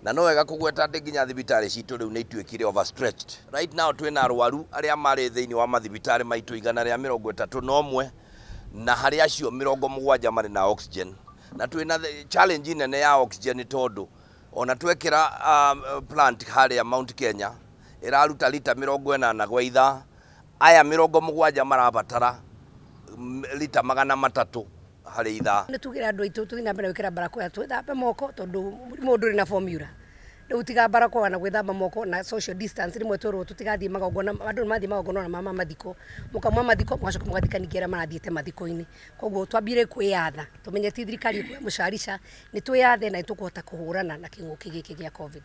na no wega kugweta ati nginya thibitari citu riu ni ituikire overstretched. Right now twina arwaru aria mari thiini wa mathibitari maitu 131 na hari acio 70 mari na oxygen, na twina challenge nene ya oxygen tondu ona twekira plant haria Mount Kenya iraruta lita 80 gwa ithaa, aya 70 marabatara lita 300 hari ithaa. Ni tugira andu aitu tuthina mbere gwikira barakoa twithambe moko tondu murimu nduri na formula. Riu tiga barakoa na gwithamba moko na social distance rimwe twirwo tutigathie magongona, andu mathie magongona na mama mathiko mukamwa mathiko mwacoka mugathikanigira marathiete mathiko-ini. Koguo twambire kwiyatha tumenye ti thirikari mucarica, ni twiyathe na tukuhota kuhurana na king'uki giki gia COVID.